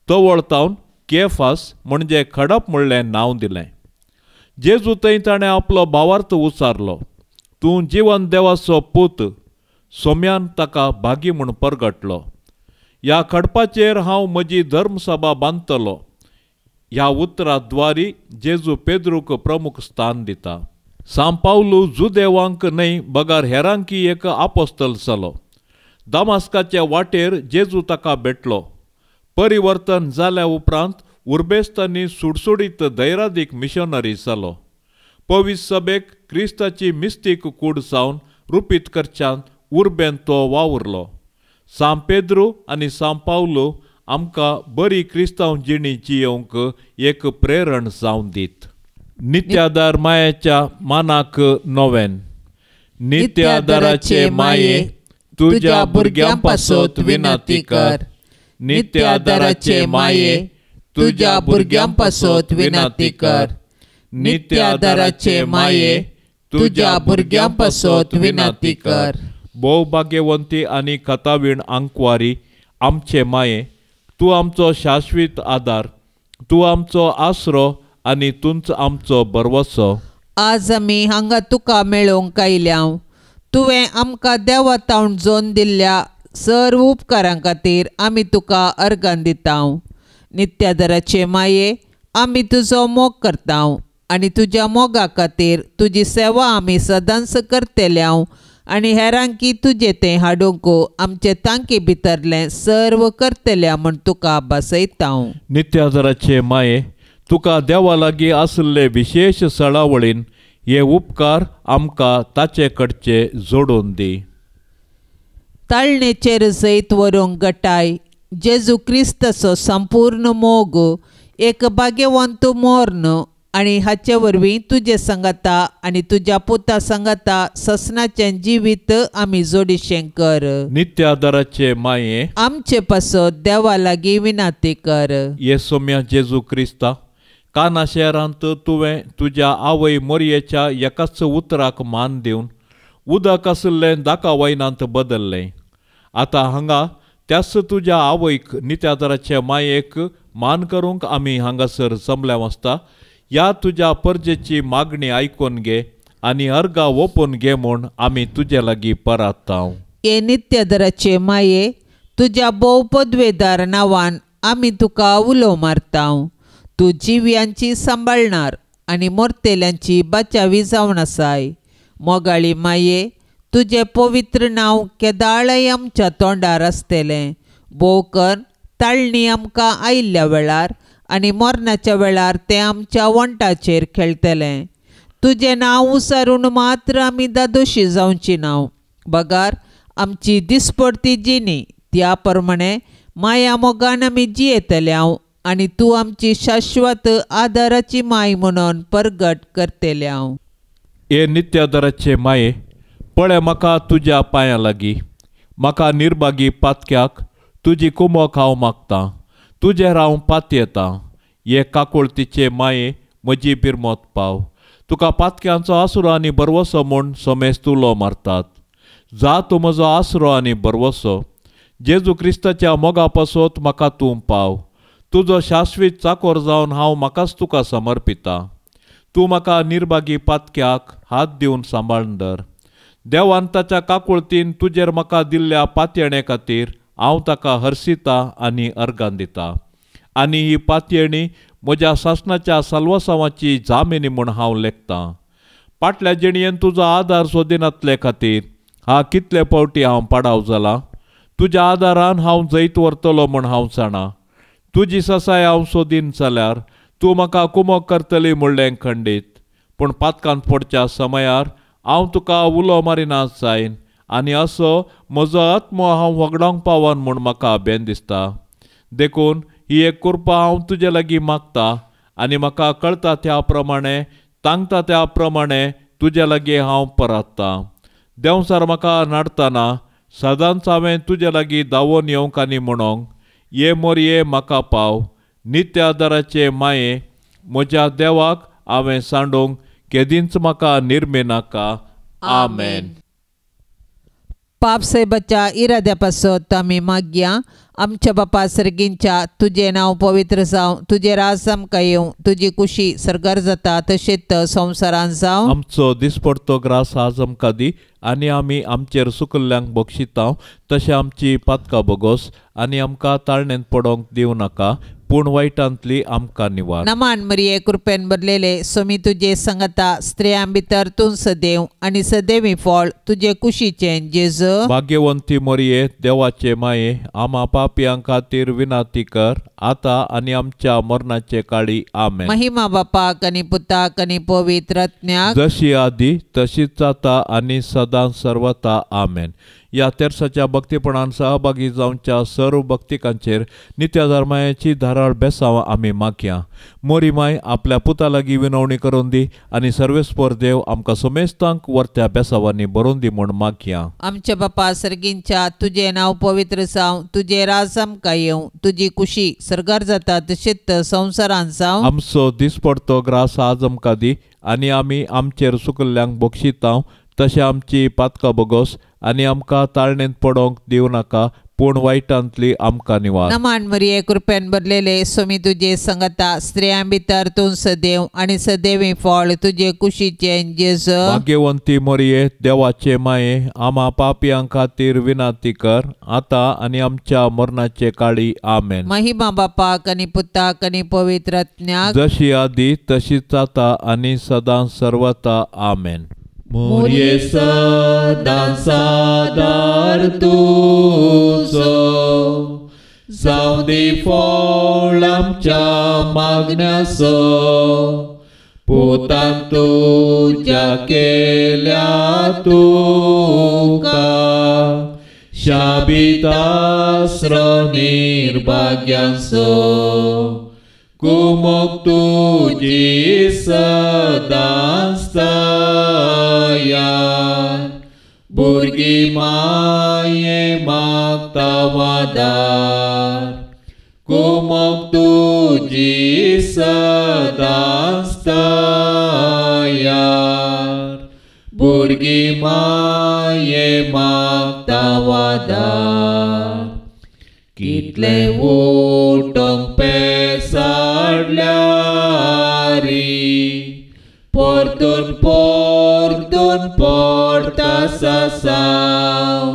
तवळतावन केफास म्हणजे खडप म्हणलें नांव दिलें. जेजू थंय ताणें आपलो भावार्थ उचारलो, तूं जीवन देवाचो पूत. सोम्यान ताका भागी म्हूण परगटलो. ह्या खडपाचेर हांव म्हजी धर्मसभा बांदतलो. ह्या उतराद्वारी जेजू पेद्रूक प्रमुख स्थान दिता. सांत पावलू जुदेवांक न्हय बगार हेरांकी एक आपोस्तल जालो. दामास्काच्या वाटेर जेजू ताका भेटलो. परिवर्तन जाल्या उपरांत उर्बेस्तांनी सुडसुडीत धैर्यादीक मिशनरी जालो. पवित्र सभेक क्रिस्ताची मिस्तीक कूड जावन रुपीत करच्यान उर्बेन तो वावुरलो. सांत पेद्रू आनी सांत पावलू आमकां बरी क्रिस्तांव जिणी जियोवंक एक प्रेरण जावन दीत. नित्यादार मायेच्या मानाक नोवेन. नित्यादाराचे माये तुज्या भुरग्यां पासत विनंती कर. नित्यादाराचे माये तुज्या भुरग्यां पासत विनंती कर. नित्यादाराचे माये तुज्या भुरग्यां पासत विनंती कर. भोवभाग्यवंती आनी कथावीण आंकवारी आमचे माये, तूं आमचो शाश्वीत आदार, तूं आमचो आसरो आनी तूंच आमचो बरवसो. आज आमी हांगा तुका मेळोवंक आयल्याव. तुवें आमकां देवातावन जोन दिल्ल्या सर्व उपकारां खातीर आमी तुका अर्गां दितांव. नित्यादाराचे माये, आमी तुजो मोग करतांव आनी तुज्या मोगा खातीर तुजी सेवा आमी सदांच करतल्यांव आनी हेरांकी तुजें तें हाडूंक आमचे तांकी भितरलें सर्व करतल्या म्हूण तुका बसयतांव. नित्यादाराचे माये, तुका देवा लागीं आसले विशेष सळावळीन हे उपकार आमकां ताचे कडचे जोडून दी. ताळणेचेर जैत व्हरूंक गटाय जेजू क्रिस्ताचो संपूर्ण मोग एक भाग्यवंत मोर्न आनी हाचे वरवीं तुजे संगता आनी तुज्या पुता संगता ससनाचें जिवीत आमी जोडिशें कर. नित्यादाराचे माये, आमचे पासत देवा लागीं विनंती कर. ये सोम्या जेजू क्रिस्ता, काना शहरांत तुवें तुज्या आवय मोरयेच्या एकाच उतराक मान दिवन उदक आसलें दाका वायनांत बदल्लें. आतां हांगा त्याच तुज्या आवयक नित्यादाराचे मायेक मान करूंक आमी हांगासर जमल्या आसता. ह्या तुज्या परजेची मागणी आयकून घे आनी अर्गां ओपून घे म्हूण आमी तुजे लागीं परातांव. हे नित्यादाराचे माये, तुज्या भोव पदवेदार नांवान आमी तुका उलो मारतांव. तूं जिव्यांची सांबाळणार आनी मोरतेल्यांची बाचावी जावन आसाय. मोगाळी माये, तुजें पवित्र नांव केदाळय आमच्या तोंडार आसतलें. भोव कर ताळणी आमकां आयिल्ल्या वेळार आनी मरणाच्या वेळार तें आमच्या वंटाचेर खेळटलें. तुजें नांव उसारून मात्र आमी दादोशी जावची नाव. बगार आमची दिसपडती जिणी त्या प्रमाणे माया मोगान आमी जियेतल्यांव आनी तूं आमची शाश्वत आदाराची माय म्हणून परगट करतल्यांव. हे नित्यादाराचे माये, पळय म्हाका तुज्या पांयां लागीं. म्हाका निर्भागी पातक्याक तुजी कुमोक हांव मागतां. तुजेर हांव पातयेतां. ये काकुळतीचे माये म्हजी बिरमोत पाव. तुका पातक्यांचो आसरो आनी बरवसो म्हूण सोमेस तुलो मारतात. जा तूं म्हजो आसरो आनी बरवसो. जेजू क्रिस्ताच्या मोगा पासत म्हाका तूं पाव. तुजो शाश्वीत चाकोर जावन हांव म्हाकाच तुका समर्पिता. तूं म्हाका निर्भागी पातक्याक हात दिवन सांबाळून धर. देवान ताच्या काकुळतीन तुजेर म्हाका दिल्ल्या पातयेणे खातीर हांव ताका हरसिता आनी अर्गां दिता. आनी ही पातयेणी म्हज्या सासणाच्या साल्वसांवाची जामिनी म्हूण हांव लेखतां. फाटल्या जिणयेन तुजो आदार सोदिनातले खातीर कितले फावटी हांव पाडाव जाला. तुज्या आदारान हांव जैत व्हरतलो म्हूण हांव जाणा. तुजी ससाय हांव सोदीन जाल्यार तूं म्हाका कुमोग करतली म्हणलें खंडीत. पूण पातकांत पडच्या समयार हांव तुका उलो मारिना जायन आनी असो म्हजो आत्मो हांव वगडावंक पावन म्हूण म्हाका बेन दिसता. देखून ही एक कृपा हांव तुजे लागीं मागता आनी म्हाका कळटा त्या प्रमाणे सांगता त्या प्रमाणे तुजे लागीं हांव परततां. देंवसार म्हाका नाडटना सदांच हांवें तुजे लागीं धांवून येवंक आनी म्हणोंक ये मोरये म्हाका पाव. नित्य आदाराचे माये म्हज्या देवाक हांवें सांडूंक केदींच म्हाका निर्मे नाका. आमेन. पाप से बच्चा इराद्या पासत आमी मागया. आमच्या बापा सर्गींच्या तुझे नांव पवित्र जावं. तुझे राज आमकां येवं. तुजी कुशी सरकार जाता तशेंच संवसारांत जावं. आमचो दिसपडतो ग्रास आज आमकां दी आनी आमी आमचेर सुकल्ल्यांक बक्षितांव तशें आमची पातकां बोगोस आनी आमकां ताळणेंत पडोवंक दिवं नाका पूण वायटांतली आमकां निवार. नमान मरिये कृपेन भरलेले सोमी तुजे संगता स्त्रियां भितर तूं सदैव आनी सदैवी फळ तुजे कुशीचें जेजू. भाग्यवंती मोरये देवाचे माये आमा पापियां खातीर विनाती कर आतां आनी आमच्या मरणाचे काळी. आमेन. महिमा बापाक आनी पुताक आनी पवित्र आत्म्याक जशी आदी तशीच आता आनी सदां सर्वता. आमेन. या तेर्साच्या भक्तीपणान सहभागी जावच्या सर्व भक्तिकांचेर नित्य धर्माची धाराळ बेसांव आमी मागया. मोरी माय आपल्या पुता लागीं विनवणी करून दी आनी सर्वेस्पर देव आमकां समेस्तांक वर्त्या बेसांवांनी बरोवन दी म्हूण मागया. आमच्या बापा सर्गींच्या तुझे नांव पवित्र जावं. तुझे राज आमकां येवं. तुजी कुशी सरकार जाता तशेंच संवसारांत जावं. आमचो दिसपडतो ग्रास आज आमकां दी आनी आमी आमचेर सुकल्ल्यांक बक्षितांव तशें आमची पातकां बोगोस आनी आमकां ताळणेंत पडोवंक दिवं नाका पूण वायटांतली आमकां निवार. नमान मरिये कृपेन भरलेले सोमी तुजे संगता स्त्रियां भितर तूं सदैव आनी सदैवी फळ तुजे कुशीचें जेजू. भाग्यवंती मोरये देवाचे माये आमा पापियां खातीर विनाती कर आतां आनी आमच्या मरणाचे काळी. आमेन. महिमा बापाक आनी पुताक आनी पवित्र आत्म्याक जशी आदी तशीच आता आनी सदां सर्वता. आमेन. मोरये सदां सादार तुजो जावं दी फळ आमच्या मागण्याचो. पोतान तुज्या केल्या तुका शाबीत आसरो निर्भाग्यांचो. कुमोग तुजी सदांच तयार भुरगीं माये मागता वादार. कुमोग तुजी सदांच तयार भुरगीं माये मागता वादार. कितले उठोंक पेसाडल्यारी परतून परतून पडटा सासाव.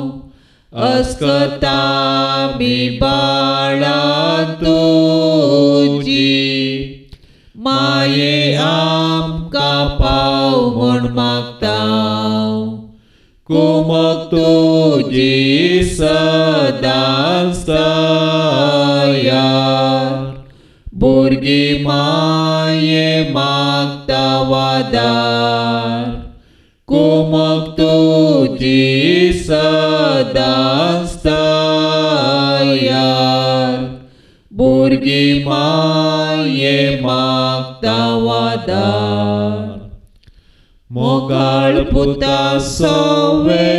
अस्कता मी बाळां तुजी माये आमकां पाव म्हूण मागतां. कुमोग तुजी सदांच तयार भुरगीं माये मागता वादार. कुमोग तुजी सदांच तयार भुरगीं माये मागता वादार. मोगाळ पुता सोवे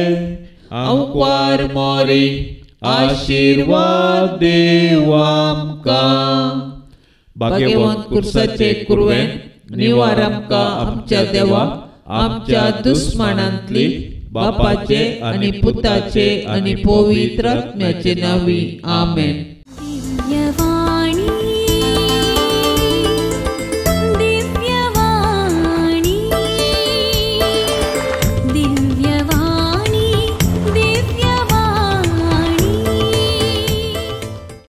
आंकवार मोरी आशिर्वाद देव आमकां. भाग्यवान कुर्साचे कुरवेन निवार आमकां आमच्या देवा आमच्या दुस्मानांतली बापाचे आनी पुताचे आनी पवित्र आत्म्याचे नावी आमेन.